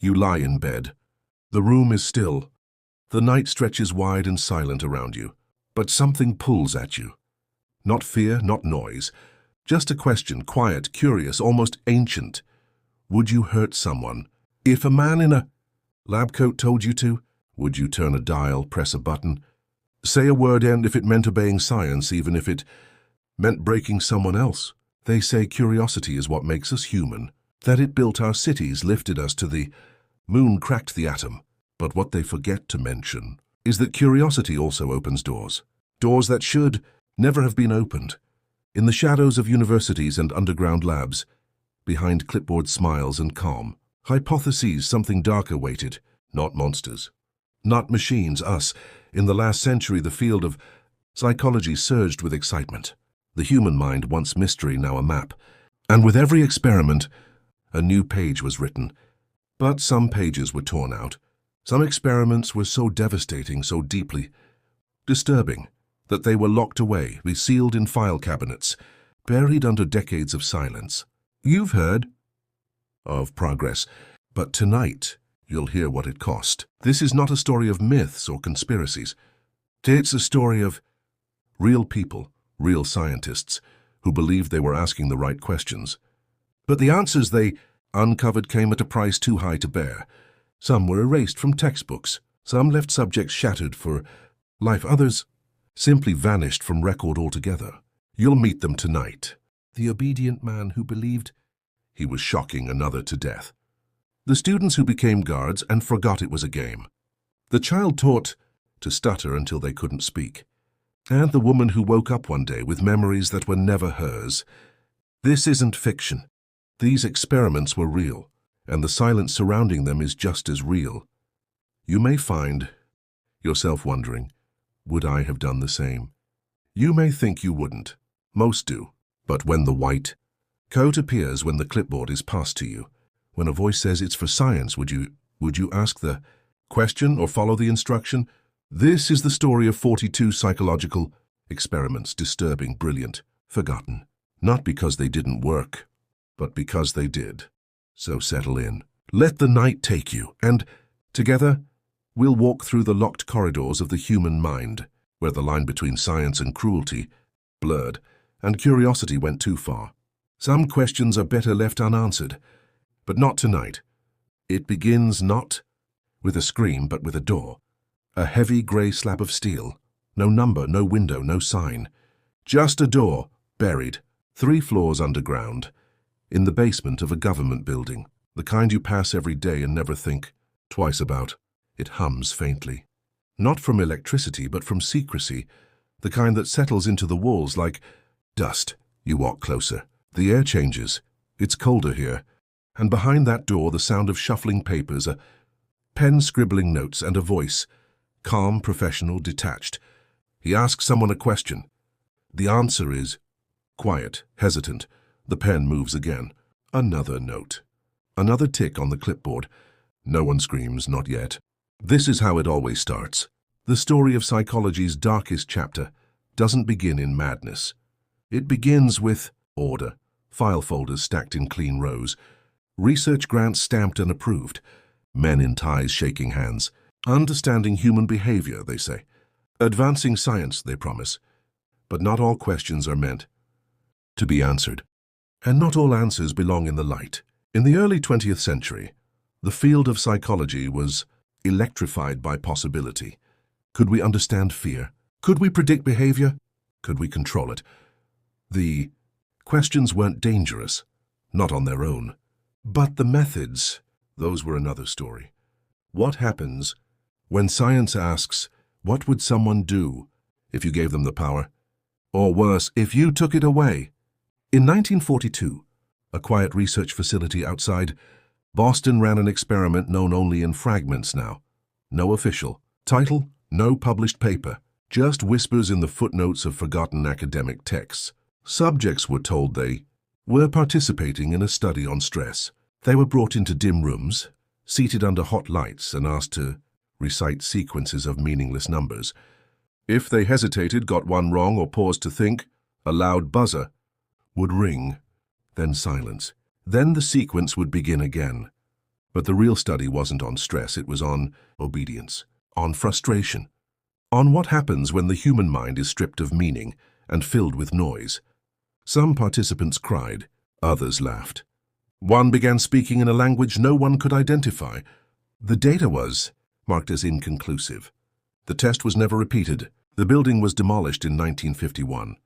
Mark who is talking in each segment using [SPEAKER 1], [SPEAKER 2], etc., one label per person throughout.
[SPEAKER 1] You lie in bed. The room is still. The night stretches wide and silent around you. But something pulls at you. Not fear, not noise. Just a question, quiet, curious, almost ancient. Would you hurt someone? If a man in a lab coat told you to, would you turn a dial, press a button? Say a word, and if it meant obeying science, even if it meant breaking someone else? They say curiosity is what makes us human, that it built our cities, lifted us to the moon, cracked the atom. But what they forget to mention is that curiosity also opens doors. Doors that should never have been opened. In the shadows of universities and underground labs, behind clipboard smiles and calm, hypotheses, something darker waited, not monsters. Not machines, us. In the last century, the field of psychology surged with excitement. The human mind, once mystery, now a map. And with every experiment, a new page was written. But some pages were torn out. Some experiments were so devastating, so deeply disturbing, that they were locked away, resealed in file cabinets, buried under decades of silence. You've heard of progress, but tonight you'll hear what it cost. This is not a story of myths or conspiracies. It's a story of real people, real scientists, who believed they were asking the right questions. But the answers they uncovered came at a price too high to bear. Some were erased from textbooks. Some left subjects shattered for life. Others simply vanished from record altogether. You'll meet them tonight. The obedient man who believed he was shocking another to death. The students who became guards and forgot it was a game. The child taught to stutter until they couldn't speak. And the woman who woke up one day with memories that were never hers. This isn't fiction. These experiments were real, and the silence surrounding them is just as real. You may find yourself wondering, would I have done the same? You may think you wouldn't. Most do. But when the white coat appears, when the clipboard is passed to you, when a voice says it's for science, would you ask the question or follow the instruction? This is the story of 42 psychological experiments, disturbing, brilliant, forgotten. Not because they didn't work, but because they did. So settle in. Let the night take you, and together we'll walk through the locked corridors of the human mind, where the line between science and cruelty blurred, and curiosity went too far. Some questions are better left unanswered, but not tonight. It begins not with a scream, but with a door. A heavy grey slab of steel. No number, no window, no sign. Just a door, buried, 3 floors underground, in the basement of a government building, the kind you pass every day and never think twice about. It hums faintly. Not from electricity, but from secrecy, the kind that settles into the walls like dust. You walk closer. The air changes. It's colder here. And behind that door, the sound of shuffling papers, a pen scribbling notes, and a voice, calm, professional, detached. He asks someone a question. The answer is quiet, hesitant. The pen moves again. Another note. Another tick on the clipboard. No one screams, not yet. This is how it always starts. The story of psychology's darkest chapter doesn't begin in madness. It begins with order, file folders stacked in clean rows, research grants stamped and approved, men in ties shaking hands, understanding human behavior, they say, advancing science, they promise. But not all questions are meant to be answered. And not all answers belong in the light. In the early 20th century, the field of psychology was electrified by possibility. Could we understand fear? Could we predict behavior? Could we control it? The questions weren't dangerous, not on their own. But the methods, those were another story. What happens when science asks, what would someone do if you gave them the power? Or worse, if you took it away? In 1942, a quiet research facility outside Boston ran an experiment known only in fragments now. No official title, no published paper, just whispers in the footnotes of forgotten academic texts. Subjects were told they were participating in a study on stress. They were brought into dim rooms, seated under hot lights, and asked to recite sequences of meaningless numbers. If they hesitated, got one wrong, or paused to think, a loud buzzer would ring, then silence. Then the sequence would begin again. But the real study wasn't on stress, it was on obedience, on frustration, on what happens when the human mind is stripped of meaning and filled with noise. Some participants cried, others laughed. One began speaking in a language no one could identify. The data was marked as inconclusive. The test was never repeated. The building was demolished in 1951.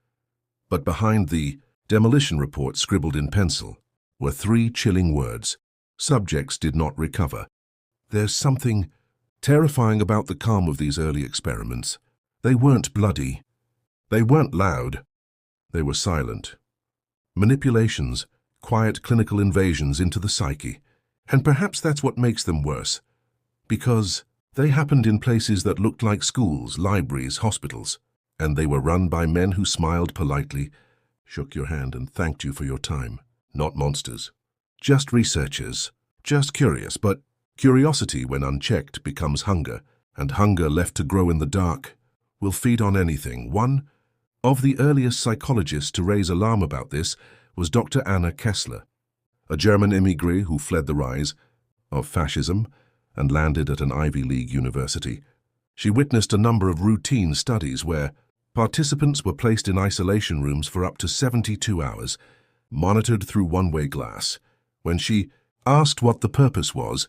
[SPEAKER 1] But behind the demolition report scribbled in pencil were 3 chilling words. Subjects did not recover. There's something terrifying about the calm of these early experiments. They weren't bloody. They weren't loud. They were silent. Manipulations, quiet clinical invasions into the psyche. And perhaps that's what makes them worse. Because they happened in places that looked like schools, libraries, hospitals. And they were run by men who smiled politely, shook your hand and thanked you for your time. Not monsters. Just researchers. Just curious, but curiosity, when unchecked, becomes hunger. And hunger left to grow in the dark will feed on anything. One of the earliest psychologists to raise alarm about this was Dr. Anna Kessler, a German immigrant who fled the rise of fascism and landed at an Ivy League university. She witnessed a number of routine studies where participants were placed in isolation rooms for up to 72 hours, monitored through one-way glass. When she asked what the purpose was,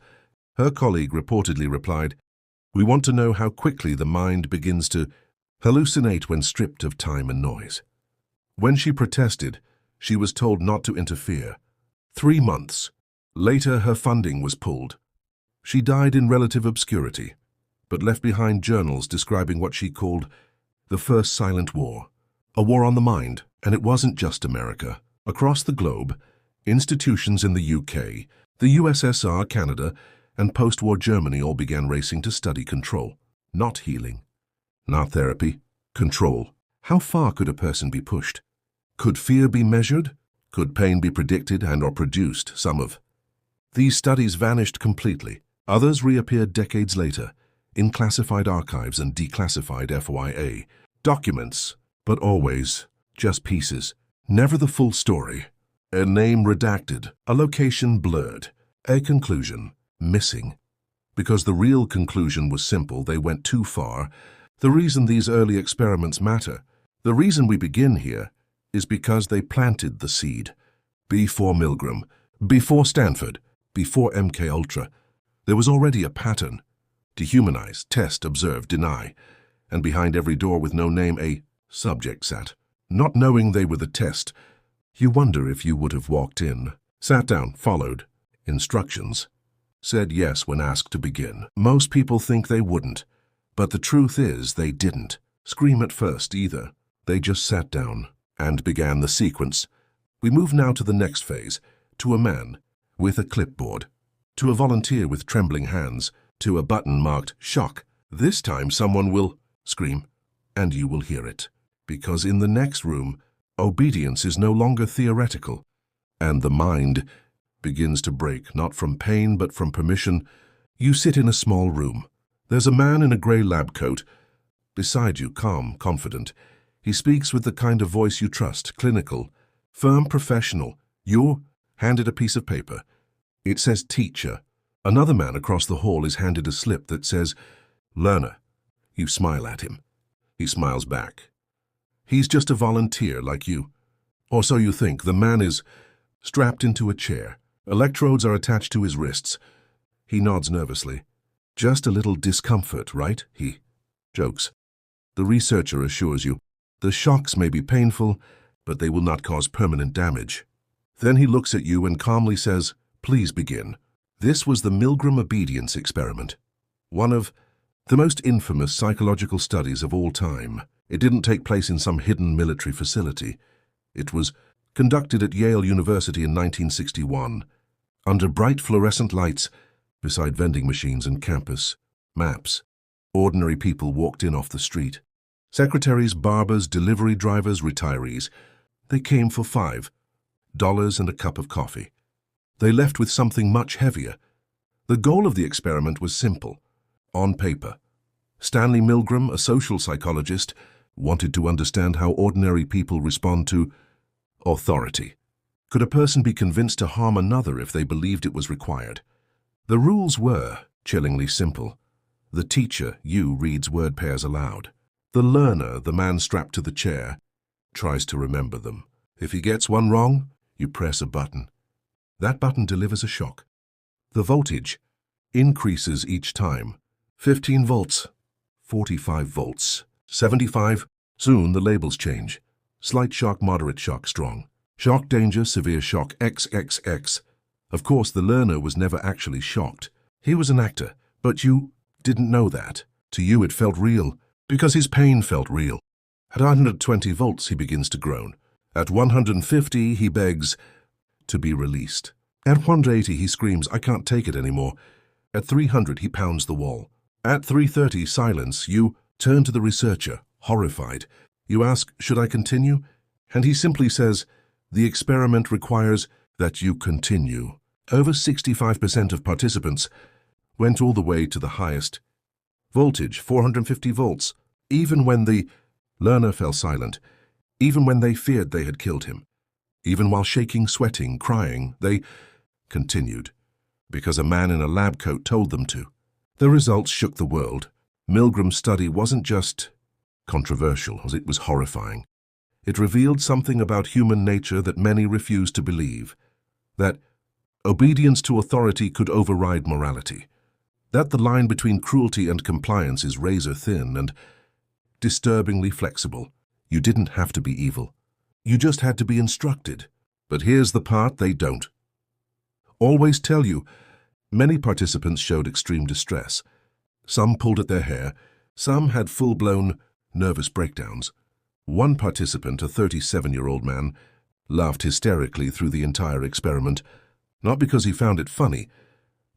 [SPEAKER 1] her colleague reportedly replied, "We want to know how quickly the mind begins to hallucinate when stripped of time and noise." When she protested, she was told not to interfere. 3 months later, her funding was pulled. She died in relative obscurity, but left behind journals describing what she called the First Silent War, a war on the mind. And it wasn't just America. Across the globe, institutions in the UK, the USSR, Canada, and post-war Germany all began racing to study control. Not healing, not therapy, control. How far could a person be pushed? Could fear be measured? Could pain be predicted and/or produced? Some of these studies vanished completely. Others reappeared decades later in classified archives and declassified FYA documents, but always just pieces, never the full story. A name redacted, a location blurred, a conclusion missing. Because the real conclusion was simple, they went too far. The reason these early experiments matter, the reason we begin here, is because they planted the seed. Before Milgram, before Stanford, before MK Ultra, there was already a pattern. Dehumanize, test, observe, deny. And behind every door with no name, a subject sat. Not knowing they were the test, you wonder if you would have walked in, sat down, followed instructions, said yes when asked to begin. Most people think they wouldn't, but the truth is they didn't scream at first either. They just sat down and began the sequence. We move now to the next phase, to a man with a clipboard, to a volunteer with trembling hands, to a button marked shock. This time someone will scream, and you will hear it. Because in the next room, obedience is no longer theoretical, and the mind begins to break, not from pain but from permission. You sit in a small room. There's a man in a grey lab coat beside you, calm, confident. He speaks with the kind of voice you trust, clinical, firm, professional. You're handed a piece of paper. It says teacher. Another man across the hall is handed a slip that says learner. You smile at him. He smiles back. He's just a volunteer like you. Or so you think. The man is strapped into a chair. Electrodes are attached to his wrists. He nods nervously. Just a little discomfort, right? He jokes. The researcher assures you, the shocks may be painful, but they will not cause permanent damage. Then he looks at you and calmly says, please begin. This was the Milgram obedience experiment, one of the most infamous psychological studies of all time. It didn't take place in some hidden military facility. It was conducted at Yale University in 1961, under bright fluorescent lights, beside vending machines and campus maps. Ordinary people walked in off the street. Secretaries, barbers, delivery drivers, retirees. They came for $5 and a cup of coffee. They left with something much heavier. The goal of the experiment was simple. On paper, Stanley Milgram, a social psychologist, wanted to understand how ordinary people respond to authority. Could a person be convinced to harm another if they believed it was required? The rules were chillingly simple. The teacher, you, reads word pairs aloud. The learner, the man strapped to the chair, tries to remember them. If he gets one wrong, you press a button. That button delivers a shock. The voltage increases each time. 15 volts, 45 volts, 75. Soon the labels change. Slight shock, moderate shock, strong. Shock, danger, severe shock, XXX. Of course, the learner was never actually shocked. He was an actor, but you didn't know that. To you it felt real, because his pain felt real. At 120 volts he begins to groan. At 150 he begs to be released. At 180 he screams, I can't take it anymore. At 300 he pounds the wall. At 330 silence. You turn to the researcher, horrified. You ask, should I continue? And he simply says, the experiment requires that you continue. Over 65% of participants went all the way to the highest voltage, 450 volts, even when the learner fell silent, even when they feared they had killed him. Even while shaking, sweating, crying, they continued, because a man in a lab coat told them to. The results shook the world. Milgram's study wasn't just controversial, it was horrifying. It revealed something about human nature that many refused to believe, that obedience to authority could override morality, that the line between cruelty and compliance is razor thin and disturbingly flexible. You didn't have to be evil. You just had to be instructed. But here's the part they don't always tell you. Many participants showed extreme distress. Some pulled at their hair. Some had full-blown nervous breakdowns. One participant, a 37-year-old man, laughed hysterically through the entire experiment, not because he found it funny,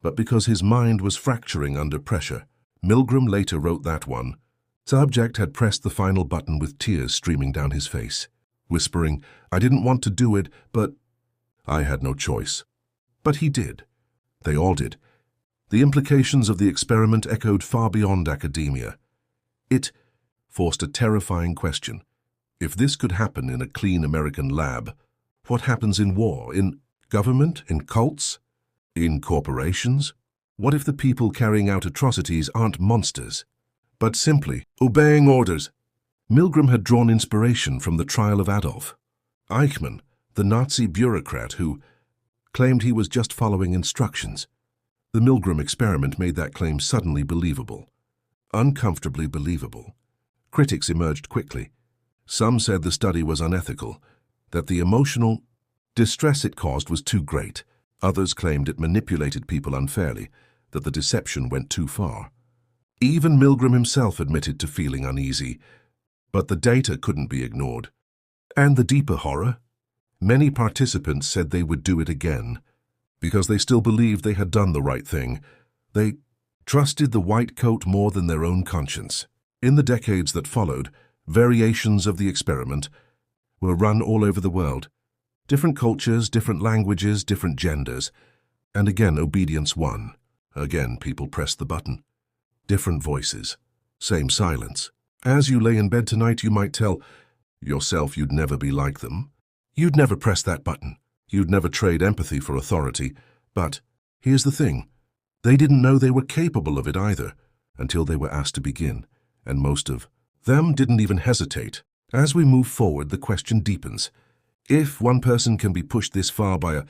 [SPEAKER 1] but because his mind was fracturing under pressure. Milgram later wrote that one. Subject had pressed the final button with tears streaming down his face, whispering, I didn't want to do it, but I had no choice. But he did. They all did. The implications of the experiment echoed far beyond academia. It forced a terrifying question. If this could happen in a clean American lab, what happens in war, in government, in cults, in corporations? What if the people carrying out atrocities aren't monsters, but simply obeying orders? Milgram had drawn inspiration from the trial of Adolf Eichmann, the Nazi bureaucrat who claimed he was just following instructions. The Milgram experiment made that claim suddenly believable, uncomfortably believable. Critics emerged quickly. Some said the study was unethical, that the emotional distress it caused was too great. Others claimed it manipulated people unfairly, that the deception went too far. Even Milgram himself admitted to feeling uneasy, but the data couldn't be ignored. And the deeper horror? Many participants said they would do it again, because they still believed they had done the right thing. They trusted the white coat more than their own conscience. In the decades that followed, variations of the experiment were run all over the world. Different cultures, different languages, different genders. And again, obedience won. Again, people pressed the button. Different voices. Same silence. As you lay in bed tonight, you might tell yourself you'd never be like them. You'd never press that button. You'd never trade empathy for authority. But here's the thing. They didn't know they were capable of it either, until they were asked to begin. And most of them didn't even hesitate. As we move forward, the question deepens. If one person can be pushed this far by a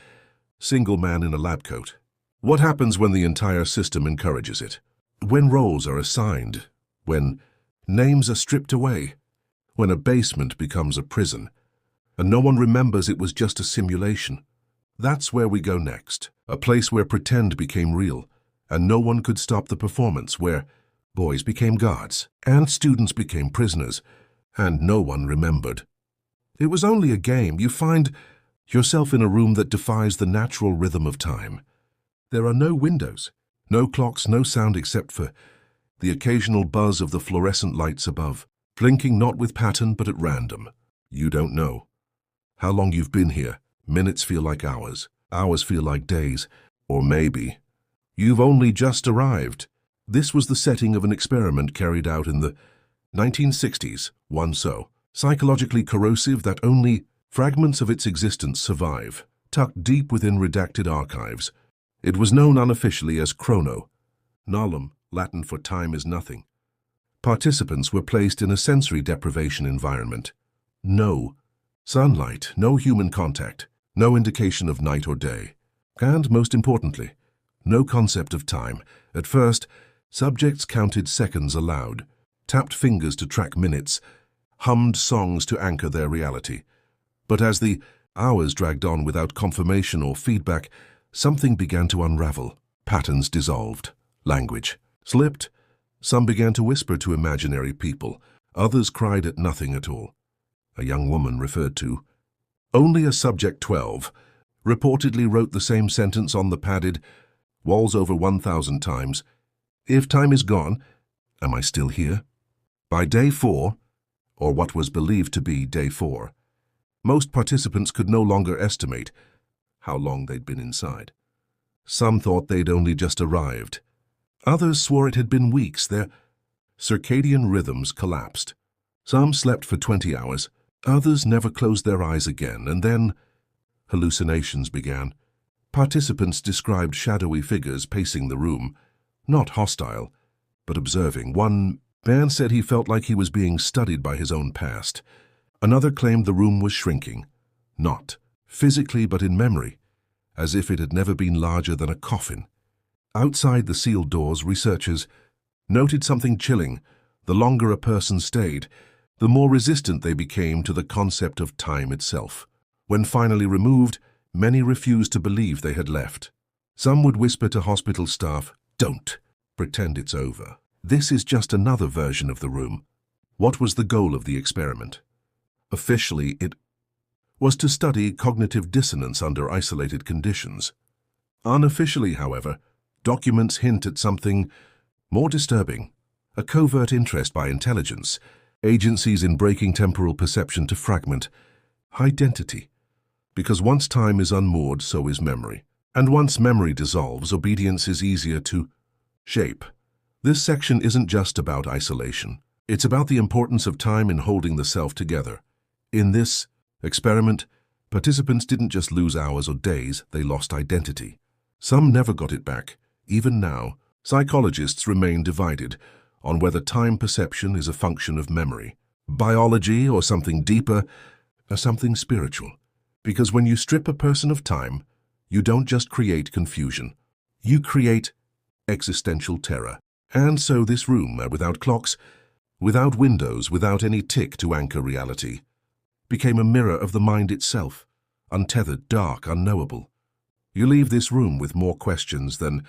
[SPEAKER 1] single man in a lab coat, what happens when the entire system encourages it? When roles are assigned? When names are stripped away? When a basement becomes a prison? And no one remembers it was just a simulation? That's where we go next. A place where pretend became real, and no one could stop the performance, where boys became guards, and students became prisoners, and no one remembered. It was only a game. You find yourself in a room that defies the natural rhythm of time. There are no windows, no clocks, no sound except for the occasional buzz of the fluorescent lights above, blinking not with pattern but at random. You don't know how long you've been here. Minutes feel like hours, hours feel like days, or maybe you've only just arrived. This was the setting of an experiment carried out in the 1960s, one so psychologically corrosive that only fragments of its existence survive, tucked deep within redacted archives. It was known unofficially as chrono. Nulum, Latin for time is nothing. Participants were placed in a sensory deprivation environment. No sunlight, no human contact, no indication of night or day. And, most importantly, no concept of time. At first, subjects counted seconds aloud, tapped fingers to track minutes, hummed songs to anchor their reality. But as the hours dragged on without confirmation or feedback, something began to unravel. Patterns dissolved. Language slipped. Some began to whisper to imaginary people. Others cried at nothing at all. A young woman referred to. Only a subject 12 reportedly wrote the same sentence on the padded walls over 1,000 times. If time is gone, am I still here? By day 4, or what was believed to be day 4, most participants could no longer estimate how long they'd been inside. Some thought they'd only just arrived. Others swore it had been weeks. Their circadian rhythms collapsed. Some slept for 20 hours. Others never closed their eyes again, and then hallucinations began. Participants described shadowy figures pacing the room, not hostile, but observing. One man said he felt like he was being studied by his own past. Another claimed the room was shrinking, not physically but in memory, as if it had never been larger than a coffin. Outside the sealed doors, researchers noted something chilling. The longer a person stayed, the more resistant they became to the concept of time itself. When finally removed, many refused to believe they had left. Some would whisper to hospital staff, "Don't pretend it's over. This is just another version of the room." What was the goal of the experiment? Officially, it was to study cognitive dissonance under isolated conditions. Unofficially, however, documents hint at something more disturbing: a covert interest by intelligence agencies in breaking temporal perception to fragment identity. Because once time is unmoored, so is memory. And once memory dissolves, obedience is easier to shape. This section isn't just about isolation. It's about the importance of time in holding the self together. In this experiment, participants didn't just lose hours or days, they lost identity. Some never got it back. Even now, psychologists remain divided on whether time perception is a function of memory, biology, or something deeper, or something spiritual. Because when you strip a person of time, you don't just create confusion, you create existential terror. And so this room, without clocks, without windows, without any tick to anchor reality, became a mirror of the mind itself, untethered, dark, unknowable. You leave this room with more questions than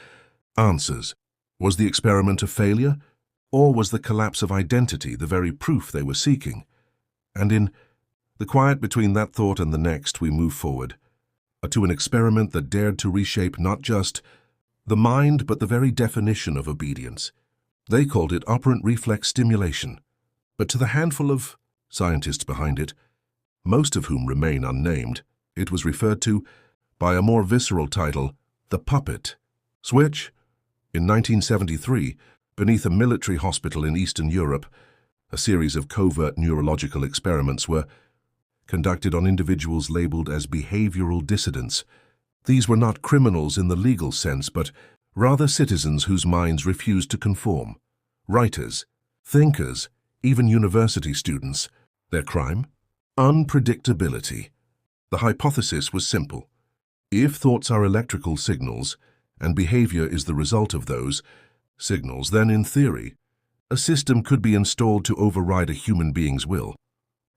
[SPEAKER 1] answers. Was the experiment a failure? Or was the collapse of identity the very proof they were seeking? And in the quiet between that thought and the next, we move forward to an experiment that dared to reshape not just the mind, but the very definition of obedience. They called it operant reflex stimulation. But to the handful of scientists behind it, most of whom remain unnamed, it was referred to by a more visceral title, the puppet switch. In 1973, beneath a military hospital in Eastern Europe, a series of covert neurological experiments were conducted on individuals labeled as behavioral dissidents. These were not criminals in the legal sense, but rather citizens whose minds refused to conform. Writers, thinkers, even university students. Their crime? Unpredictability. The hypothesis was simple. If thoughts are electrical signals, and behavior is the result of those signals, then in theory, a system could be installed to override a human being's will.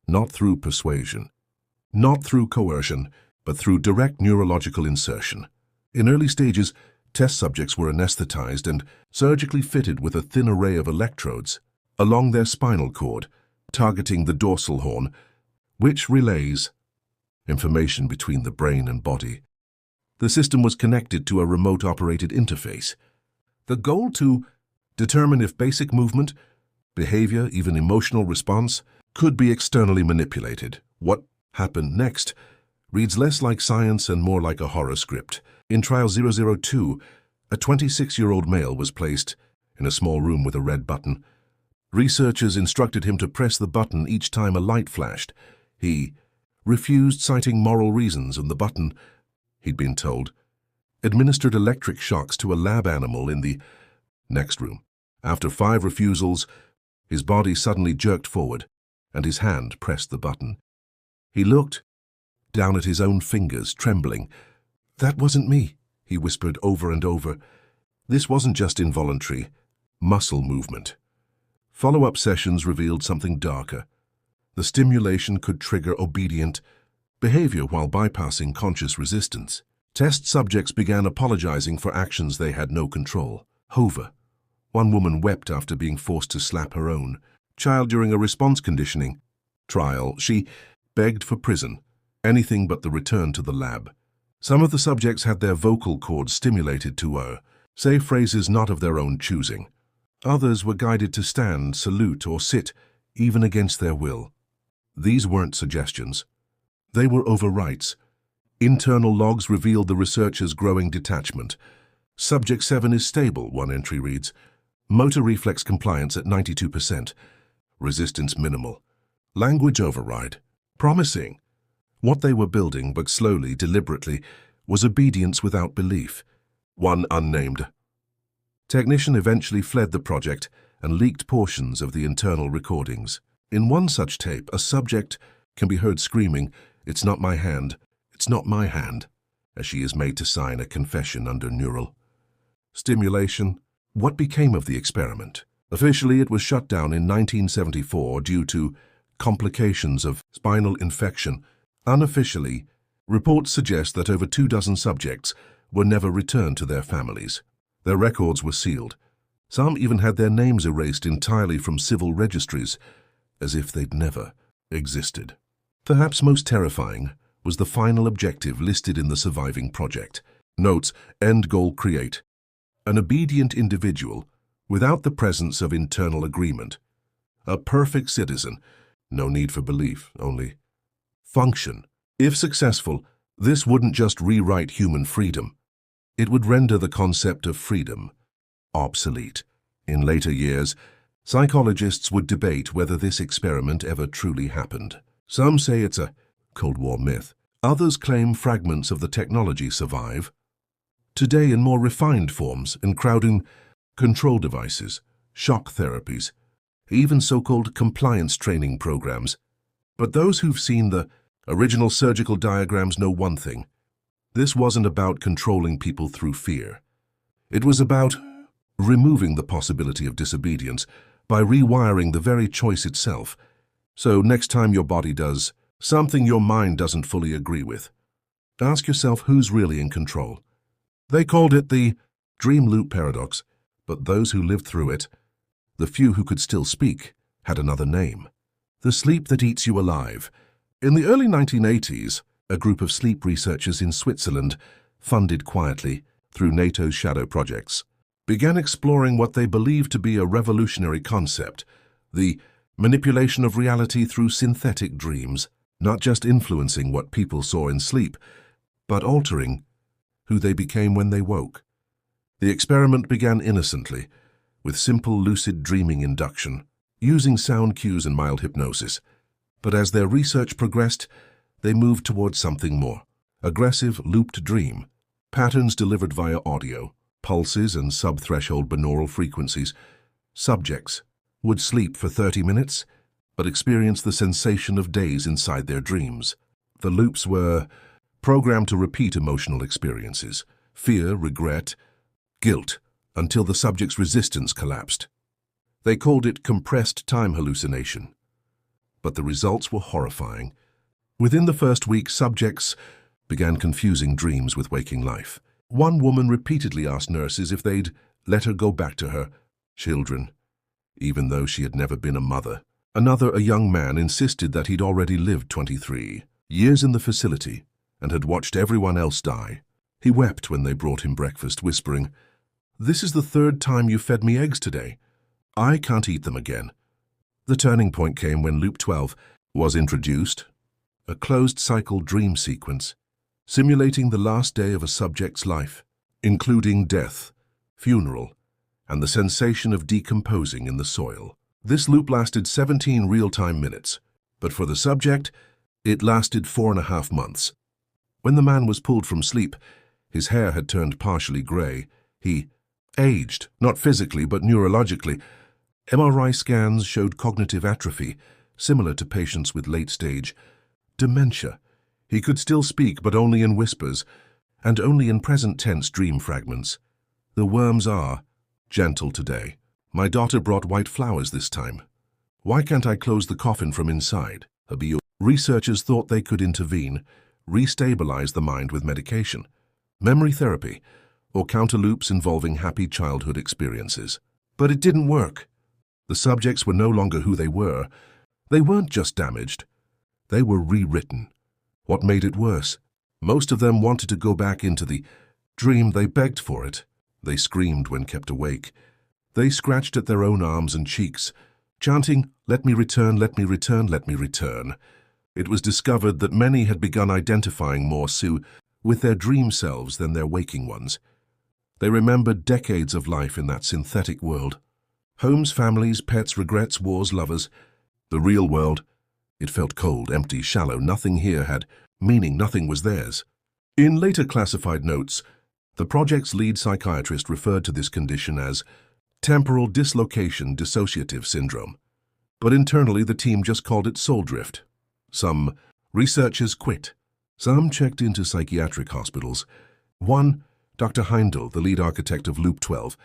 [SPEAKER 1] Not through persuasion, not through coercion, but through direct neurological insertion. In early stages, test subjects were anesthetized and surgically fitted with a thin array of electrodes along their spinal cord, targeting the dorsal horn, which relays information between the brain and body. The system was connected to a remote-operated interface. The goal to determine if basic movement, behavior, even emotional response could be externally manipulated. What happened next reads less like science and more like a horror script. In Trial 002, a 26-year-old male was placed in a small room with a red button. Researchers instructed him to press the button each time a light flashed. He refused, citing moral reasons, and the button, he'd been told, administered electric shocks to a lab animal in the next room. After 5 refusals, his body suddenly jerked forward, and his hand pressed the button. He looked down at his own fingers, trembling. "That wasn't me," he whispered over and over. This wasn't just involuntary muscle movement. Follow-up sessions revealed something darker. The stimulation could trigger obedient behavior while bypassing conscious resistance. Test subjects began apologizing for actions they had no control. Hover. One woman wept after being forced to slap her own child during a response conditioning trial. She begged for prison, anything but the return to the lab. Some of the subjects had their vocal cords stimulated to say phrases not of their own choosing. Others were guided to stand, salute, or sit, even against their will. These weren't suggestions. They were overrights. Internal logs revealed the researchers' growing detachment. Subject 7 is stable, one entry reads. Motor reflex compliance at 92%. Resistance minimal. Language override. Promising. What they were building, but slowly, deliberately, was obedience without belief. One unnamed technician eventually fled the project and leaked portions of the internal recordings. In one such tape, a subject can be heard screaming, "It's not my hand, it's not my hand," as she is made to sign a confession under neural stimulation. What became of the experiment? Officially, it was shut down in 1974 due to complications of spinal infection. Unofficially, reports suggest that over 24 subjects were never returned to their families. Their records were sealed. Some even had their names erased entirely from civil registries, as if they'd never existed. Perhaps most terrifying was the final objective listed in the surviving project. Notes, end goal create. An obedient individual without the presence of internal agreement. A perfect citizen, no need for belief, only function. If successful, this wouldn't just rewrite human freedom. It would render the concept of freedom obsolete. In later years, psychologists would debate whether this experiment ever truly happened. Some say it's a Cold War myth. Others claim fragments of the technology survive. Today in more refined forms, including control devices, shock therapies, even so-called compliance training programs. But those who've seen the original surgical diagrams know one thing. This wasn't about controlling people through fear. It was about removing the possibility of disobedience by rewiring the very choice itself. So next time your body does something your mind doesn't fully agree with, ask yourself who's really in control. They called it the dream loop paradox, but those who lived through it, the few who could still speak, had another name. The sleep that eats you alive. In the early 1980s, a group of sleep researchers in Switzerland, funded quietly through NATO's shadow projects, began exploring what they believed to be a revolutionary concept, the manipulation of reality through synthetic dreams, not just influencing what people saw in sleep, but altering who they became when they woke. The experiment began innocently, with simple lucid dreaming induction, using sound cues and mild hypnosis. But as their research progressed, they moved towards something more. Aggressive, looped dream, patterns delivered via audio, pulses and sub-threshold binaural frequencies. Subjects would sleep for 30 minutes, but experience the sensation of days inside their dreams. The loops were programmed to repeat emotional experiences, fear, regret, guilt, until the subject's resistance collapsed. They called it compressed time hallucination. But the results were horrifying. Within the first week, subjects began confusing dreams with waking life. One woman repeatedly asked nurses if they'd let her go back to her children, even though she had never been a mother. Another, a young man, insisted that he'd already lived 23 years in the facility and had watched everyone else die. He wept when they brought him breakfast, whispering, "This is the 3rd time you fed me eggs today. I can't eat them again." The turning point came when Loop 12 was introduced, a closed-cycle dream sequence, simulating the last day of a subject's life, including death, funeral, and the sensation of decomposing in the soil. This loop lasted 17 real-time minutes, but for the subject, it lasted 4.5 months. When the man was pulled from sleep, His hair had turned partially grey. He aged, not physically but neurologically. MRI scans showed cognitive atrophy, similar to patients with late-stage dementia. He could still speak, but only in whispers, and only in present-tense dream fragments. The worms are gentle today. My daughter brought white flowers this time. Why can't I close the coffin from inside? Researchers thought they could intervene, restabilize the mind with medication, memory therapy, or counter loops involving happy childhood experiences. But it didn't work. The subjects were no longer who they were. They weren't just damaged. They were rewritten. What made it worse? Most of them wanted to go back into the dream. They begged for it. They screamed when kept awake. They scratched at their own arms and cheeks, chanting, "Let me return, let me return, let me return." It was discovered that many had begun identifying more so with their dream selves than their waking ones. They remembered decades of life in that synthetic world. Homes, families, pets, regrets, wars, lovers. The real world. It felt cold, empty, shallow. Nothing here had meaning. Nothing was theirs. In later classified notes, the project's lead psychiatrist referred to this condition as temporal dislocation dissociative syndrome. But internally, the team just called it soul drift. Some researchers quit. Some checked into psychiatric hospitals. One, Dr. Heindel, the lead architect of Loop 12,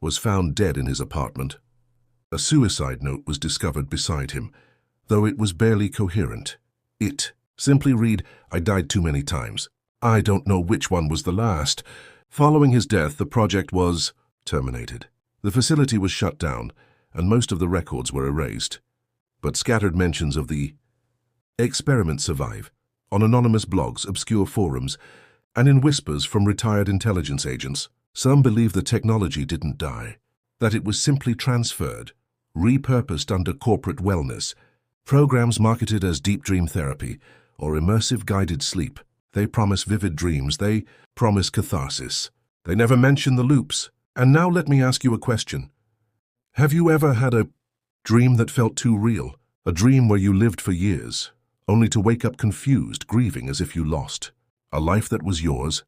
[SPEAKER 1] was found dead in his apartment. A suicide note was discovered beside him, though it was barely coherent. It simply read, "I died too many times. I don't know which one was the last." Following his death, the project was terminated. The facility was shut down, and most of the records were erased. But scattered mentions of the experiment survive, on anonymous blogs, obscure forums, and in whispers from retired intelligence agents. Some believe the technology didn't die, that it was simply transferred, repurposed under corporate wellness, programs marketed as deep dream therapy or immersive guided sleep. They promise vivid dreams, they promise catharsis. They never mention the loops. And now let me ask you a question. Have you ever had a dream that felt too real? A dream where you lived for years, only to wake up confused, grieving as if you lost a life that was yours?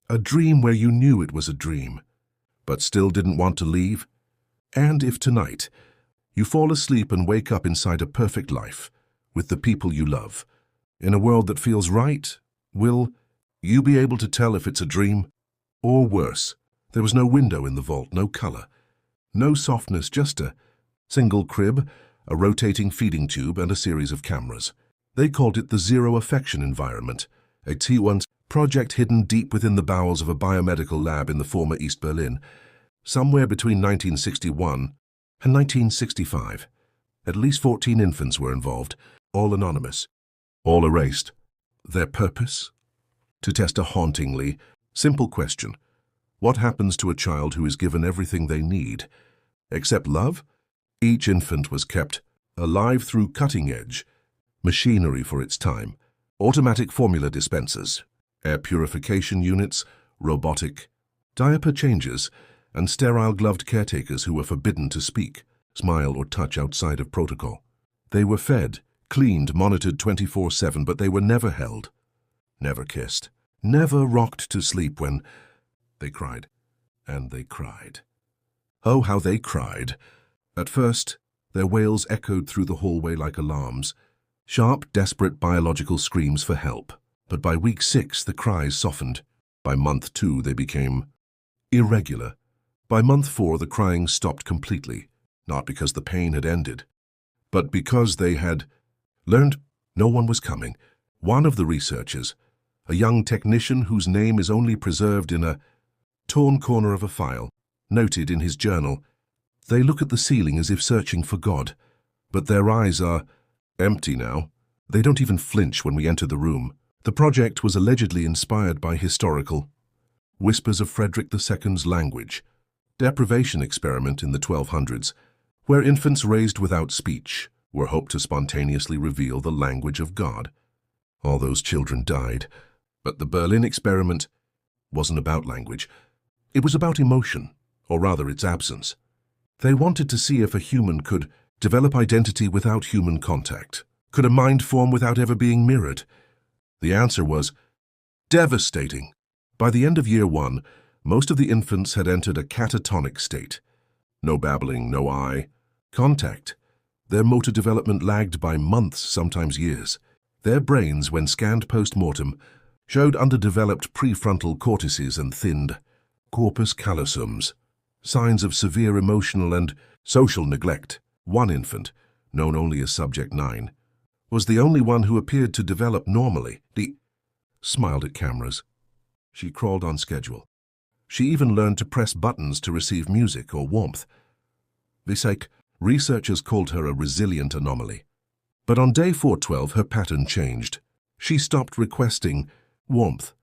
[SPEAKER 1] A dream where you knew it was a dream, but still didn't want to leave? And if tonight you fall asleep and wake up inside a perfect life, with the people you love, in a world that feels right, will you be able to tell if it's a dream? Or worse, there was no window in the vault, no color, no softness, just a single crib, a rotating feeding tube, and a series of cameras. They called it the Zero Affection Environment, a T1 project hidden deep within the bowels of a biomedical lab in the former East Berlin, somewhere between 1961 and 1965. At least 14 infants were involved, all anonymous, all erased. Their purpose? To test a hauntingly simple question. What happens to a child who is given everything they need, except love? Each infant was kept alive through cutting-edge machinery for its time, automatic formula dispensers, air purification units, robotic diaper changes, and sterile gloved caretakers who were forbidden to speak, smile, or touch outside of protocol. They were fed, cleaned, monitored 24/7, but they were never held, never kissed, never rocked to sleep when they cried. And they cried. Oh, how they cried. At first, their wails echoed through the hallway like alarms, sharp, desperate biological screams for help. But by week 6, the cries softened. By month 2, they became irregular. By month 4, the crying stopped completely, not because the pain had ended, but because they had learned no one was coming. One of the researchers, a young technician whose name is only preserved in a torn corner of a file, noted in his journal, "They look at the ceiling as if searching for God, but their eyes are empty now. They don't even flinch when we enter the room." The project was allegedly inspired by historical whispers of Frederick II's language, deprivation experiment in the 1200s, where infants raised without speech were hoped to spontaneously reveal the language of God. All those children died, but the Berlin experiment wasn't about language. It was about emotion, or rather its absence. They wanted to see if a human could develop identity without human contact. Could a mind form without ever being mirrored? The answer was devastating. By the end of year 1, most of the infants had entered a catatonic state. No babbling, no eye contact. Their motor development lagged by months, sometimes years. Their brains, when scanned post-mortem, showed underdeveloped prefrontal cortices and thinned corpus callosums, signs of severe emotional and social neglect. One infant, known only as Subject 9, was the only one who appeared to develop normally. Smiled at cameras. She crawled on schedule. She even learned to press buttons to receive music or warmth. Researchers called her a resilient anomaly. But on day 412, her pattern changed. She stopped requesting warmth.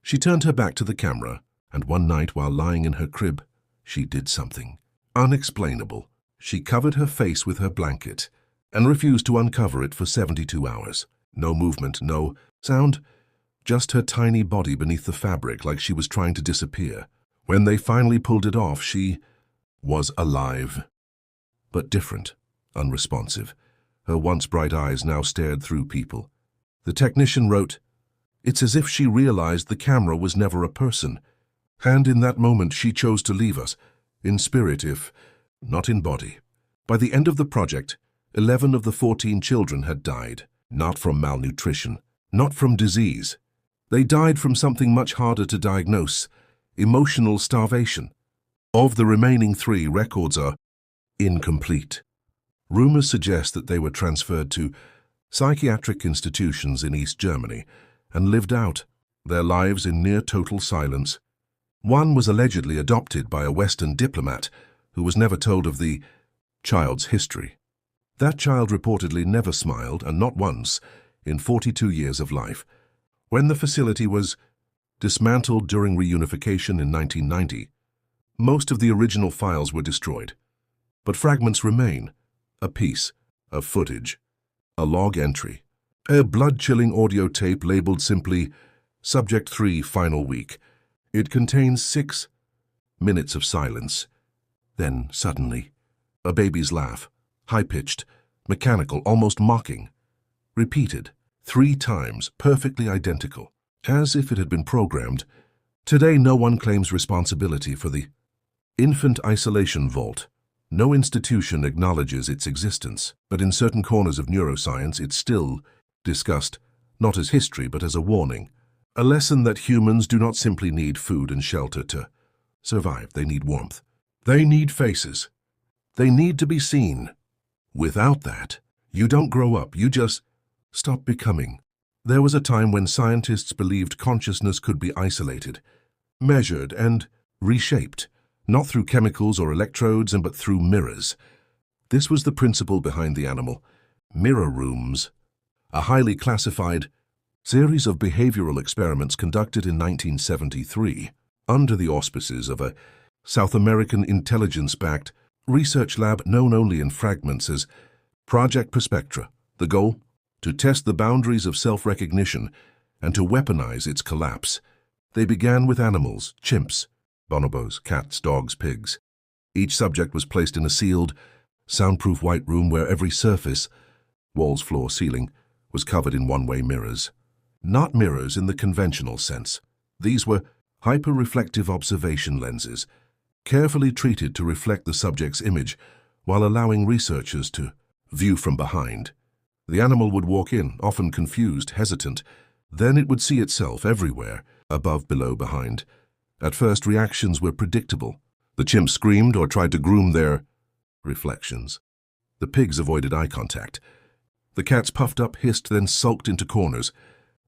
[SPEAKER 1] She turned her back to the camera, and one night while lying in her crib, she did something unexplainable. She covered her face with her blanket and refused to uncover it for 72 hours. No movement, no sound, just her tiny body beneath the fabric like she was trying to disappear. When they finally pulled it off, she was alive, but different, unresponsive. Her once bright eyes now stared through people. The technician wrote, "It's as if she realized the camera was never a person. And in that moment she chose to leave us, in spirit if not in body." By the end of the project, 11 of the 14 children had died, not from malnutrition, not from disease. They died from something much harder to diagnose, emotional starvation. Of the remaining 3, records are incomplete. Rumors suggest that they were transferred to psychiatric institutions in East Germany and lived out their lives in near total silence. One was allegedly adopted by a Western diplomat who was never told of the child's history. That child reportedly never smiled, and not once, in 42 years of life. When the facility was dismantled during reunification in 1990, most of the original files were destroyed. But fragments remain, a piece of footage, a log entry, a blood-chilling audio tape labeled simply Subject 3 Final Week. It contains 6 minutes of silence. Then, suddenly, a baby's laugh, high-pitched, mechanical, almost mocking, repeated 3 times, perfectly identical, as if it had been programmed. Today, no one claims responsibility for the infant isolation vault. No institution acknowledges its existence, but in certain corners of neuroscience it's still discussed, not as history but as a warning, a lesson that humans do not simply need food and shelter to survive. They need warmth. They need faces. They need to be seen. Without that, you don't grow up, you just stop becoming. There was a time when scientists believed consciousness could be isolated, measured and reshaped. Not through chemicals or electrodes, but through mirrors. This was the principle behind the animal mirror rooms, a highly classified series of behavioral experiments conducted in 1973 under the auspices of a South American intelligence-backed research lab known only in fragments as Project Perspectra. The goal? To test the boundaries of self-recognition and to weaponize its collapse. They began with animals, chimps, bonobos, cats, dogs, pigs. Each subject was placed in a sealed, soundproof white room where every surface, walls, floor, ceiling, was covered in one-way mirrors. Not mirrors in the conventional sense. These were hyper-reflective observation lenses, carefully treated to reflect the subject's image while allowing researchers to view from behind. The animal would walk in, often confused, hesitant. Then it would see itself everywhere, above, below, behind. At first, reactions were predictable. The chimps screamed or tried to groom their reflections. The pigs avoided eye contact. The cats puffed up, hissed, then sulked into corners.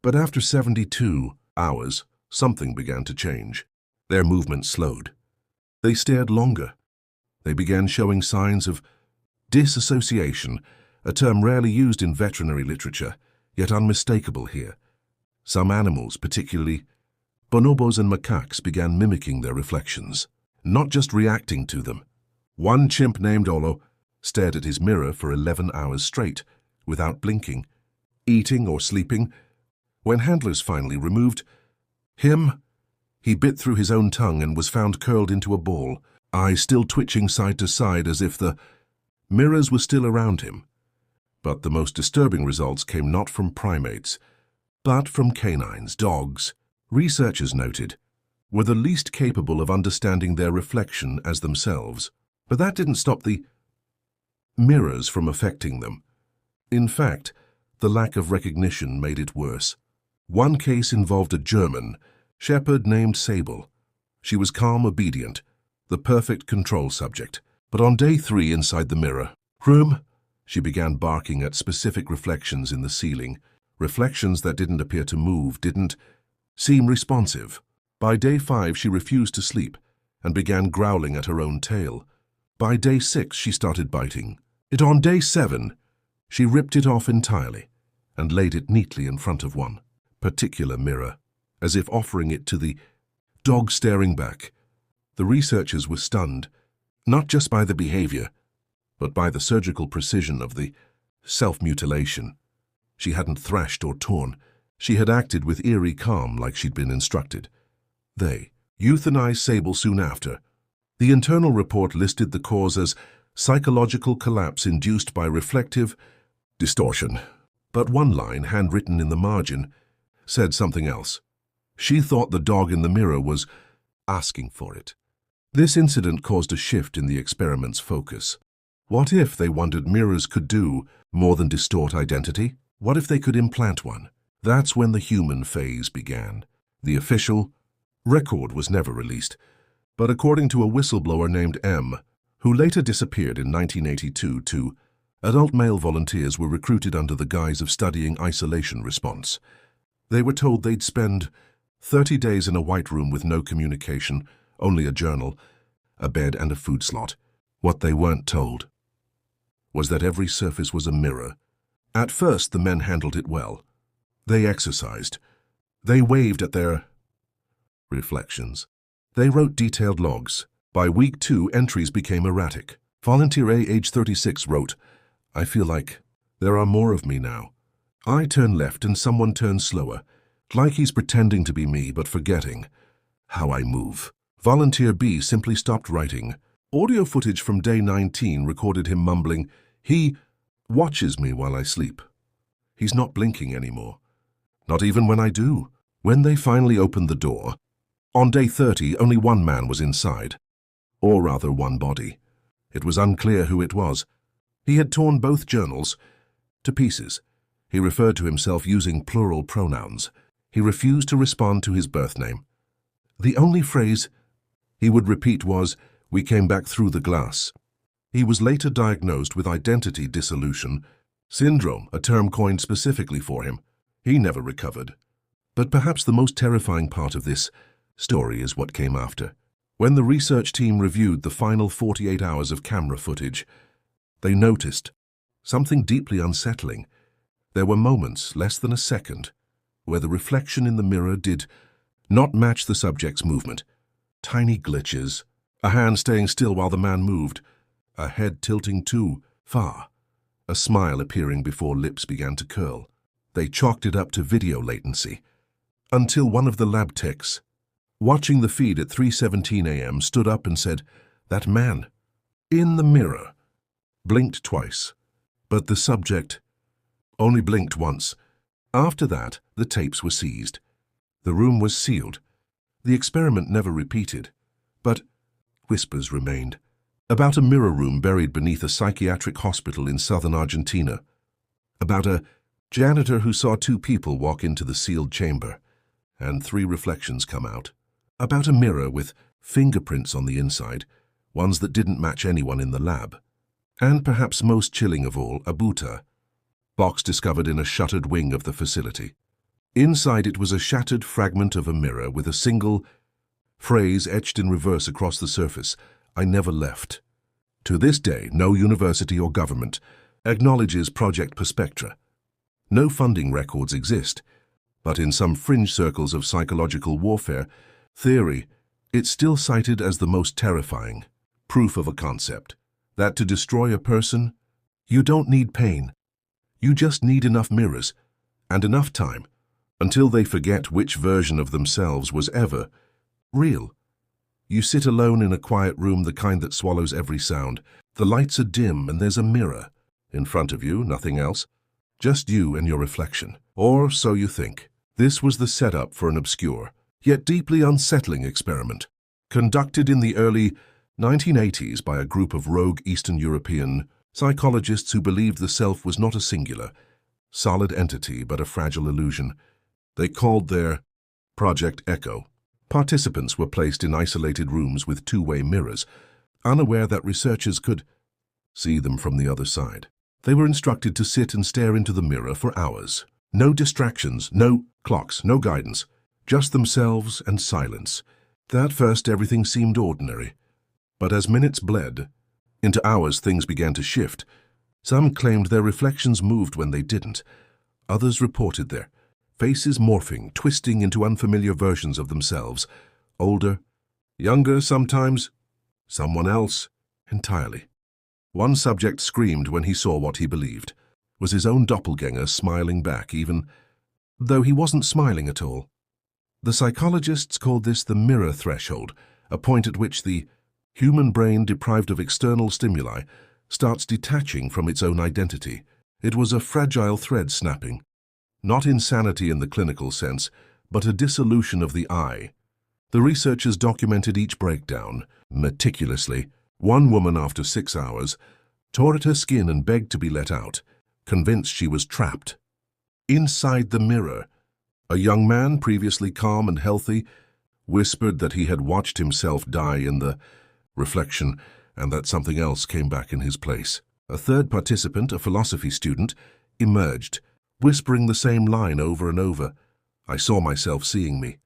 [SPEAKER 1] But after 72 hours, something began to change. Their movement slowed. They stared longer. They began showing signs of disassociation, a term rarely used in veterinary literature, yet unmistakable here. Some animals, particularly bonobos and macaques, began mimicking their reflections, not just reacting to them. One chimp named Olo stared at his mirror for 11 hours straight, without blinking, eating or sleeping. When handlers finally removed him, he bit through his own tongue and was found curled into a ball, eyes still twitching side to side as if the mirrors were still around him. But the most disturbing results came not from primates, but from canines, dogs. Researchers noted were the least capable of understanding their reflection as themselves. But that didn't stop the mirrors from affecting them. In fact, the lack of recognition made it worse. One case involved a German shepherd named Sable. She was calm, obedient, the perfect control subject. But on day 3 inside the mirror room, she began barking at specific reflections in the ceiling, reflections that didn't appear to move, didn't seem responsive. By day 5, she refused to sleep and began growling at her own tail. By day 6, she started biting it. On day 7, she ripped it off entirely and laid it neatly in front of one particular mirror, as if offering it to the dog staring back. The researchers were stunned, not just by the behavior, but by the surgical precision of the self-mutilation. She hadn't thrashed or torn. She had acted with eerie calm like she'd been instructed. They euthanized Sable soon after. The internal report listed the cause as psychological collapse induced by reflective distortion. But one line, handwritten in the margin, said something else. She thought the dog in the mirror was asking for it. This incident caused a shift in the experiment's focus. What if, they wondered, mirrors could do more than distort identity? What if they could implant one? That's when the human phase began. The official record was never released, but according to a whistleblower named M, who later disappeared in 1982, 2 adult male volunteers were recruited under the guise of studying isolation response. They were told they'd spend 30 days in a white room with no communication, only a journal, a bed, and a food slot. What they weren't told was that every surface was a mirror. At first, the men handled it well. They exercised. They waved at their reflections. They wrote detailed logs. By week 2, entries became erratic. Volunteer A, age 36, wrote, "I feel like there are more of me now. I turn left and someone turns slower, like he's pretending to be me but forgetting how I move." Volunteer B simply stopped writing. Audio footage from day 19 recorded him mumbling, "He watches me while I sleep. He's not blinking anymore. Not even when I do." When they finally opened the door, on day 30, only one man was inside. Or rather, one body. It was unclear who it was. He had torn both journals to pieces. He referred to himself using plural pronouns. He refused to respond to his birth name. The only phrase he would repeat was, "We came back through the glass." He was later diagnosed with identity dissolution syndrome, a term coined specifically for him. He never recovered. But perhaps the most terrifying part of this story is what came after. When the research team reviewed the final 48 hours of camera footage, they noticed something deeply unsettling. There were moments, less than a second, where the reflection in the mirror did not match the subject's movement. Tiny glitches, a hand staying still while the man moved, a head tilting too far, a smile appearing before lips began to curl. They chalked it up to video latency, until one of the lab techs, watching the feed at 3:17 a.m., stood up and said, "That man in the mirror blinked twice, but the subject only blinked once." After that, the tapes were seized. The room was sealed. The experiment never repeated, but whispers remained about a mirror room buried beneath a psychiatric hospital in southern Argentina, about a janitor who saw 2 people walk into the sealed chamber and 3 reflections come out, about a mirror with fingerprints on the inside, ones that didn't match anyone in the lab, and perhaps most chilling of all, a buta box discovered in a shuttered wing of the facility. Inside it was a shattered fragment of a mirror with a single phrase etched in reverse across the surface, "I never left." To this day, no university or government acknowledges Project Perspectra. No funding records exist, but in some fringe circles of psychological warfare theory, it's still cited as the most terrifying proof of a concept, that to destroy a person, you don't need pain. You just need enough mirrors and enough time until they forget which version of themselves was ever real. You sit alone in a quiet room, the kind that swallows every sound. The lights are dim and there's a mirror in front of you, nothing else. Just you and your reflection. Or so you think. This was the setup for an obscure yet deeply unsettling experiment, conducted in the early 1980s by a group of rogue Eastern European psychologists who believed the self was not a singular, solid entity but a fragile illusion. They called their Project Echo. Participants were placed in isolated rooms with two-way mirrors, unaware that researchers could see them from the other side. They were instructed to sit and stare into the mirror for hours. No distractions, no clocks, no guidance, just themselves and silence. At first, everything seemed ordinary. But as minutes bled into hours, things began to shift. Some claimed their reflections moved when they didn't. Others reported their faces morphing, twisting into unfamiliar versions of themselves. Older, younger sometimes, someone else entirely. One subject screamed when he saw what he believed was his own doppelganger smiling back, even though he wasn't smiling at all. The psychologists called this the mirror threshold, a point at which the human brain, deprived of external stimuli, starts detaching from its own identity. It was a fragile thread snapping. Not insanity in the clinical sense, but a dissolution of the I. The researchers documented each breakdown meticulously. One woman, after 6 hours, tore at her skin and begged to be let out, convinced she was trapped. Inside the mirror, a young man, previously calm and healthy, whispered that he had watched himself die in the reflection and that something else came back in his place. A third participant, a philosophy student, emerged, whispering the same line over and over. I saw myself seeing me.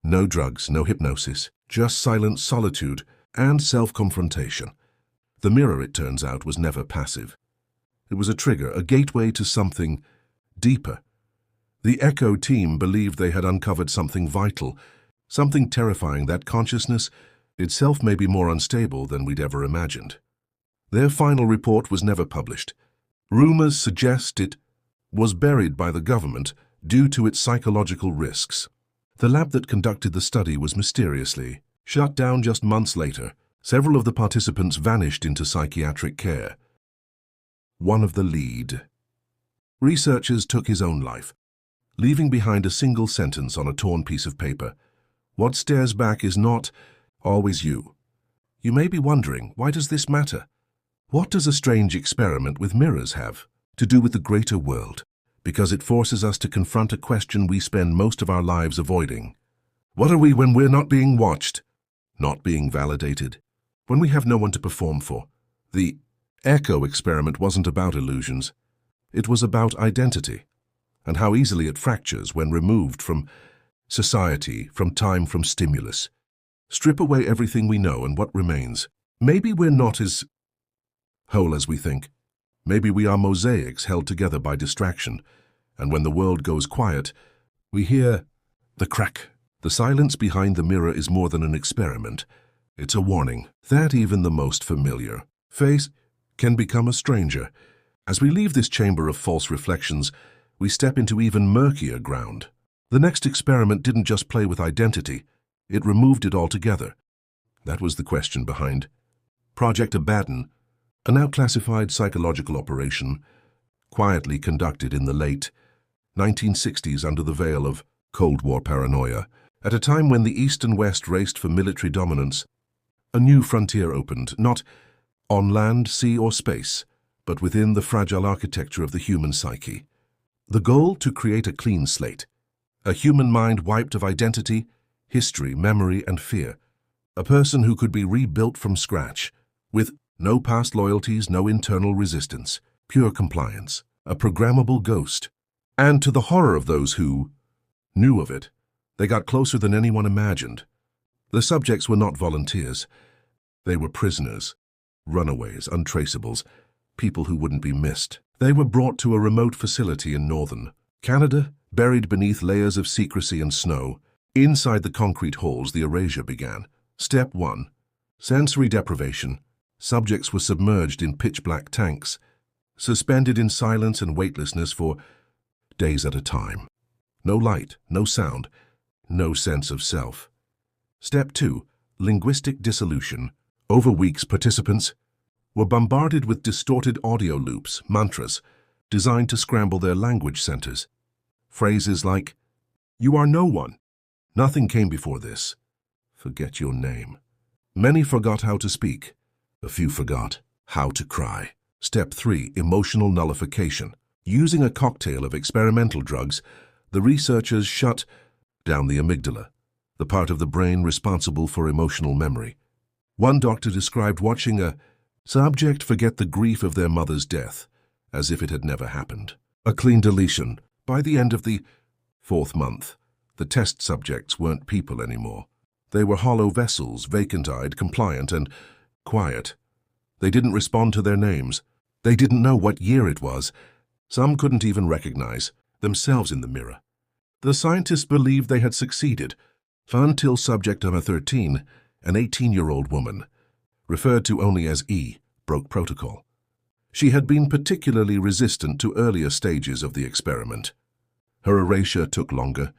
[SPEAKER 1] No drugs, no hypnosis, just silent solitude and self-confrontation. The mirror, it turns out, was never passive. It was a trigger, a gateway to something deeper. The Echo team believed they had uncovered something vital, something terrifying, that consciousness itself may be more unstable than we'd ever imagined. Their final report was never published. Rumors suggest it was buried by the government due to its psychological risks. The lab that conducted the study was mysteriously shut down just months later. Several of the participants vanished into psychiatric care. One of the lead researchers took his own life, leaving behind a single sentence on a torn piece of paper. What stares back is not always you. You may be wondering, why does this matter? What does a strange experiment with mirrors have to do with the greater world? Because it forces us to confront a question we spend most of our lives avoiding. What are we when we're not being watched, not being validated, when we have no one to perform for? The Echo experiment wasn't about illusions. It was about identity, and how easily it fractures when removed from society, from time, from stimulus. Strip away everything we know, and what remains? Maybe we're not as whole as we think. Maybe we are mosaics held together by distraction, and when the world goes quiet, we hear the crack. The silence behind the mirror is more than an experiment. It's a warning that even the most familiar face can become a stranger. As we leave this chamber of false reflections, we step into even murkier ground. The next experiment didn't just play with identity, it removed it altogether. That was the question behind Project Abaddon, a now classified psychological operation, quietly conducted in the late 1960s under the veil of Cold War paranoia. At a time when the East and West raced for military dominance, a new frontier opened, not on land, sea, or space, but within the fragile architecture of the human psyche. The goal: to create a clean slate, a human mind wiped of identity, history, memory, and fear, a person who could be rebuilt from scratch, with no past loyalties, no internal resistance, pure compliance, a programmable ghost. And to the horror of those who knew of it, they got closer than anyone imagined. The subjects were not volunteers. They were prisoners, runaways, untraceables, people who wouldn't be missed. They were brought to a remote facility in northern Canada, buried beneath layers of secrecy and snow. Inside the concrete halls, the erasure began. Step 1. Sensory deprivation. Subjects were submerged in pitch-black tanks, suspended in silence and weightlessness for days at a time. No light, no sound, no sense of self. Step 2. Linguistic dissolution. Over weeks, participants were bombarded with distorted audio loops, mantras, designed to scramble their language centers. Phrases like, "You are no one," Nothing came before this. Forget your name. Many forgot how to speak. A few forgot how to cry. Step 3. Emotional nullification. Using a cocktail of experimental drugs, the researchers shut down the amygdala, the part of the brain responsible for emotional memory. One doctor described watching a subject forget the grief of their mother's death as if it had never happened. A clean deletion. By the end of the 4th month, the test subjects weren't people anymore. They were hollow vessels, vacant-eyed, compliant, and quiet. They didn't respond to their names. They didn't know what year it was. Some couldn't even recognize themselves in the mirror. The scientists believed they had succeeded, until subject number 13, an 18-year-old woman, referred to only as E, broke protocol. She had been particularly resistant to earlier stages of the experiment. Her erasure took longer.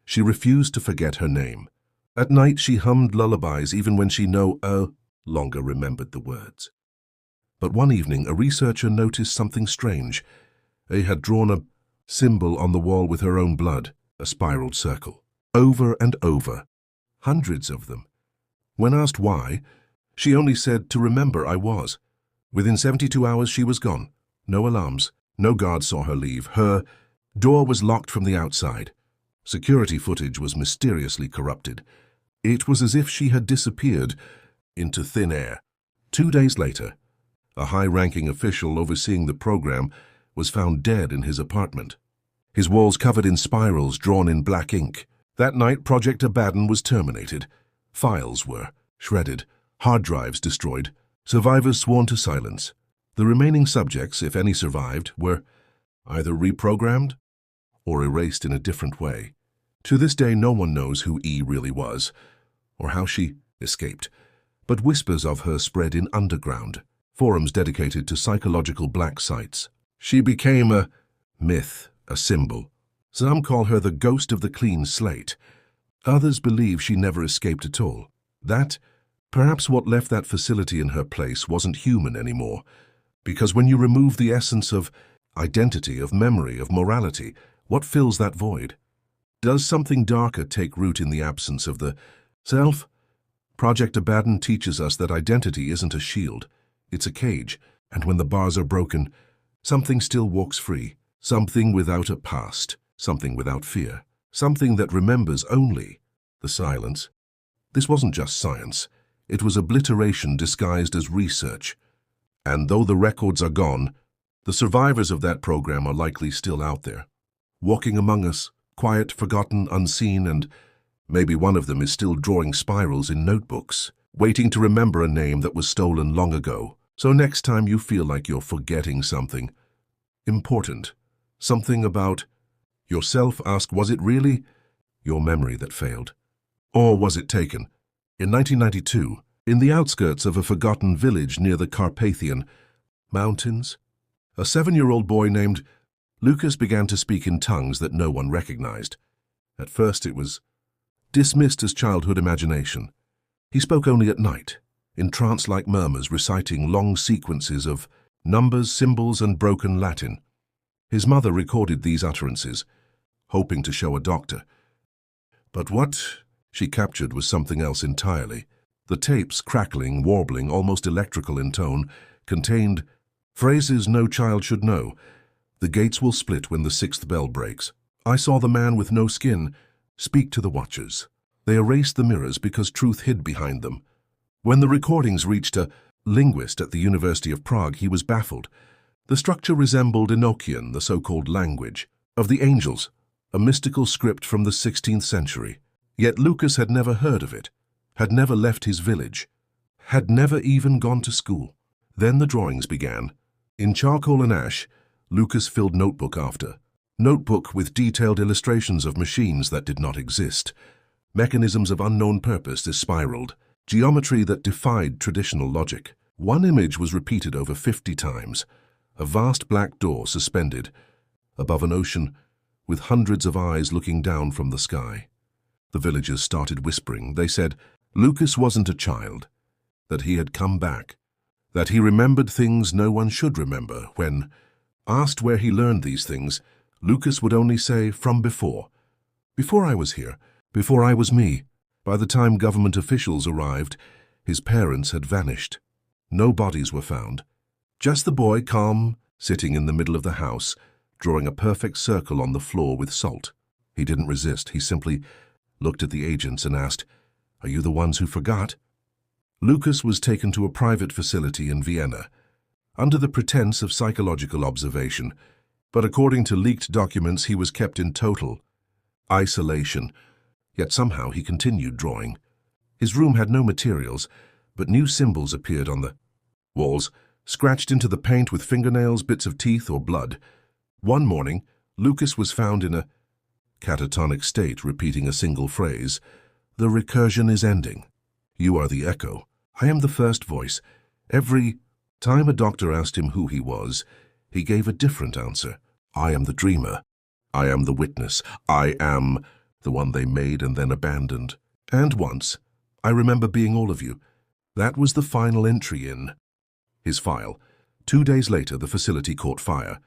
[SPEAKER 1] She refused to forget her name. At night she hummed lullabies even when she no longer remembered the words. But one evening a researcher noticed something strange. A had drawn a symbol on the wall with her own blood, a spiraled circle. Over and over. Hundreds of them. When asked why, she only said, "To remember I was." Within 72 hours she was gone. No alarms. No guard saw her leave. Her door was locked from the outside. Security footage was mysteriously corrupted. It was as if she had disappeared into thin air. 2 days later, a high-ranking official overseeing the program was found dead in his apartment. His walls covered in spirals drawn in black ink. That night, Project Abaddon was terminated. Files were shredded, hard drives destroyed, survivors sworn to silence. The remaining subjects, if any survived, were either reprogrammed or erased in a different way. To this day, no one knows who E really was, or how she escaped, but whispers of her spread in underground forums dedicated to psychological black sites. She became a myth, a symbol. Some call her the ghost of the clean slate. Others believe she never escaped at all. That, perhaps what left that facility in her place wasn't human anymore. Because when you remove the essence of identity, of memory, of morality, what fills that void? Does something darker take root in the absence of the self? Project Abaddon teaches us that identity isn't a shield, it's a cage, and when the bars are broken, something still walks free, something without a past, something without fear, something that remembers only the silence. This wasn't just science, it was obliteration disguised as research. And though the records are gone, the survivors of that program are likely still out there, walking among us, quiet, forgotten, unseen, and maybe one of them is still drawing spirals in notebooks, waiting to remember a name that was stolen long ago. So next time you feel like you're forgetting something important, something about yourself, ask, was it really your memory that failed? Or was it taken? In 1992, in the outskirts of a forgotten village near the Carpathian Mountains, a 7-year-old boy named Lucas began to speak in tongues that no one recognized. At first it was dismissed as childhood imagination. He spoke only at night, in trance-like murmurs reciting long sequences of numbers, symbols, and broken Latin. His mother recorded these utterances, hoping to show a doctor. But what she captured was something else entirely. The tapes, crackling, warbling, almost electrical in tone, contained phrases no child should know. The gates will split when the 6th bell breaks. I saw the man with no skin speak to the watchers. They erased the mirrors because truth hid behind them. When the recordings reached a linguist at the University of Prague, he was baffled. The structure resembled Enochian, the so-called language of the angels, a mystical script from the 16th century. Yet Lucas had never heard of it, had never left his village, had never even gone to school. Then the drawings began. In charcoal and ash, Lucas filled notebook after notebook with detailed illustrations of machines that did not exist, mechanisms of unknown purpose that spiraled, geometry that defied traditional logic. One image was repeated over 50 times, a vast black door suspended above an ocean with hundreds of eyes looking down from the sky. The villagers started whispering. They said Lucas wasn't a child, that he had come back, that he remembered things no one should remember. When asked where he learned these things, Lucas would only say, "From before. Before I was here, Before I was me, by the time government officials arrived, his parents had vanished. No bodies were found. Just the boy, calm, sitting in the middle of the house, drawing a perfect circle on the floor with salt. He didn't resist. He simply looked at the agents and asked, "Are you the ones who forgot?" Lucas was taken to a private facility in Vienna, under the pretense of psychological observation, but according to leaked documents he was kept in total isolation. Yet somehow he continued drawing. His room had no materials, but new symbols appeared on the walls, scratched into the paint with fingernails, bits of teeth, or blood. One morning, Lucas was found in a catatonic state, repeating a single phrase. "The recursion is ending. You are the echo. I am the first voice." Every time a doctor asked him who he was, he gave a different answer. "I am the dreamer. I am the witness. I am the one they made and then abandoned. And once, I remember being all of you." That was the final entry in his file. 2 days later, the facility caught fire.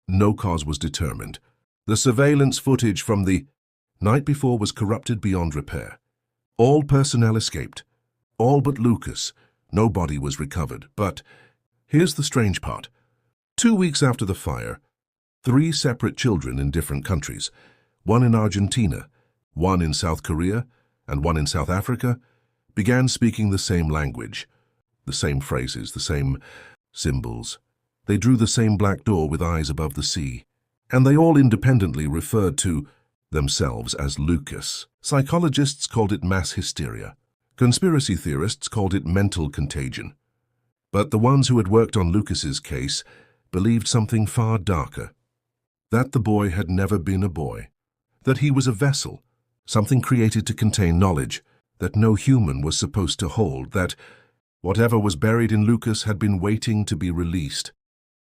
[SPEAKER 1] No cause was determined. The surveillance footage from the night before was corrupted beyond repair. All personnel escaped. All but Lucas. No body was recovered. But here's the strange part. 2 weeks after the fire, 3 separate children in different countries, one in Argentina, one in South Korea, and one in South Africa, began speaking the same language, the same phrases, the same symbols. They drew the same black door with eyes above the sea, and they all independently referred to themselves as Lucas. Psychologists called it mass hysteria. Conspiracy theorists called it mental contagion. But the ones who had worked on Lucas's case believed something far darker. That the boy had never been a boy. That he was a vessel, something created to contain knowledge that no human was supposed to hold, that whatever was buried in Lucas had been waiting to be released.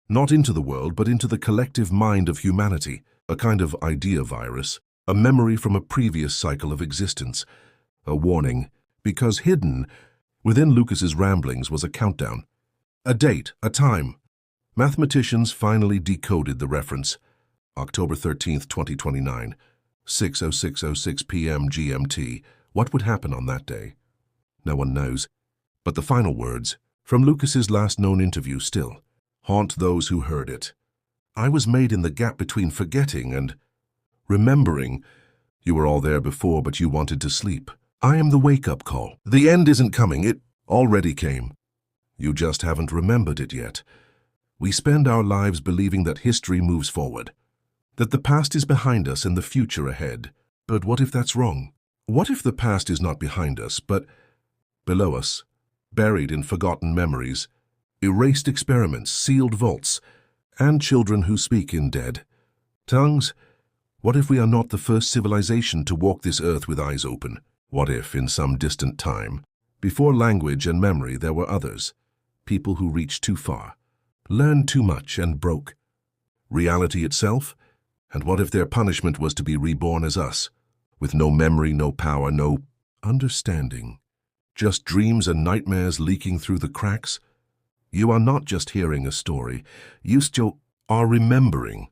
[SPEAKER 1] Not into the world, but into the collective mind of humanity, a kind of idea virus, a memory from a previous cycle of existence, a warning, because hidden within Lucas's ramblings was a countdown, a date, a time. Mathematicians finally decoded the reference. October 13th, 2029, 6:06:06 p.m. GMT. What would happen on that day? No one knows. But the final words, from Lucas's last known interview, still haunt those who heard it. "I was made in the gap between forgetting and remembering. You were all there before, but you wanted to sleep. I am the wake-up call. The end isn't coming. It already came. You just haven't remembered it yet." We spend our lives believing that history moves forward, that the past is behind us and the future ahead. But what if that's wrong? What if the past is not behind us, but below us, buried in forgotten memories, erased experiments, sealed vaults, and children who speak in dead tongues? What if we are not the first civilization to walk this earth with eyes open? What if, in some distant time, before language and memory, there were others, people who reached too far, learned too much, and broke reality itself? And what if their punishment was to be reborn as us, with no memory, no power, no understanding, just dreams and nightmares leaking through the cracks? You are not just hearing a story, you still are remembering.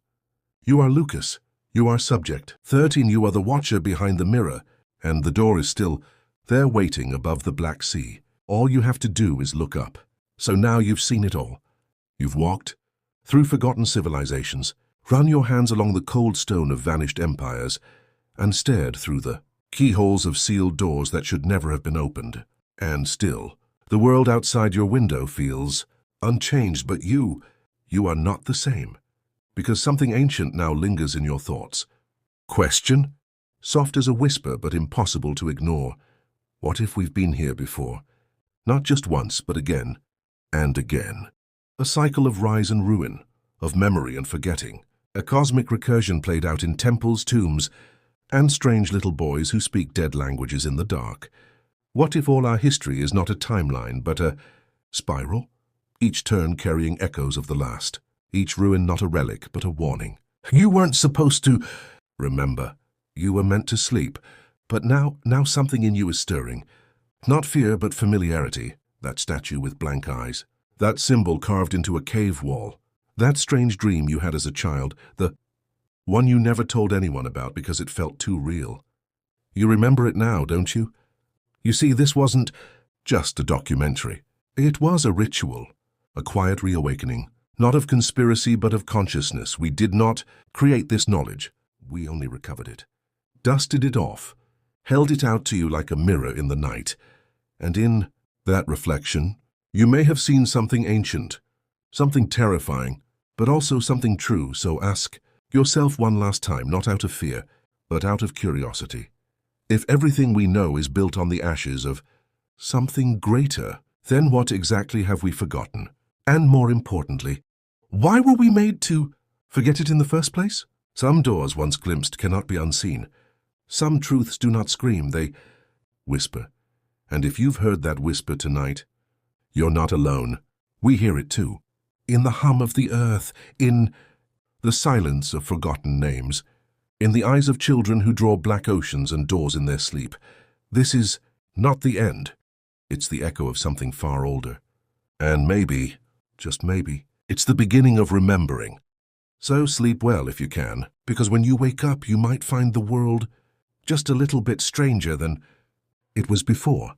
[SPEAKER 1] You are Lucas, you are subject. 13, you are the watcher behind the mirror, and the door is still there waiting above the Black Sea. All you have to do is look up. So now you've seen it all. You've walked through forgotten civilizations, run your hands along the cold stone of vanished empires, and stared through the keyholes of sealed doors that should never have been opened. And still, the world outside your window feels unchanged, but you are not the same, because something ancient now lingers in your thoughts. Question? Soft as a whisper, but impossible to ignore. What if we've been here before? Not just once, but again and again. A cycle of rise and ruin, of memory and forgetting. A cosmic recursion played out in temples, tombs, and strange little boys who speak dead languages in the dark. What if all our history is not a timeline, but a spiral? Each turn carrying echoes of the last. Each ruin not a relic, but a warning. You weren't supposed to remember. You were meant to sleep. But now something in you is stirring. Not fear, but familiarity. That statue with blank eyes. That symbol carved into a cave wall. That strange dream you had as a child. The one you never told anyone about because it felt too real. You remember it now, don't you? You see, this wasn't just a documentary. It was a ritual, a quiet reawakening, not of conspiracy but of consciousness. We did not create this knowledge. We only recovered it, dusted it off, held it out to you like a mirror in the night. And in that reflection, you may have seen something ancient, something terrifying, but also something true. So ask yourself one last time, not out of fear, but out of curiosity. If everything we know is built on the ashes of something greater, then what exactly have we forgotten? And more importantly, why were we made to forget it in the first place? Some doors once glimpsed cannot be unseen. Some truths do not scream, they whisper. And if you've heard that whisper tonight, you're not alone. We hear it too. In the hum of the earth, in the silence of forgotten names, in the eyes of children who draw black oceans and doors in their sleep. This is not the end. It's the echo of something far older. And maybe, just maybe, it's the beginning of remembering. So sleep well if you can, because when you wake up, you might find the world just a little bit stranger than it was before.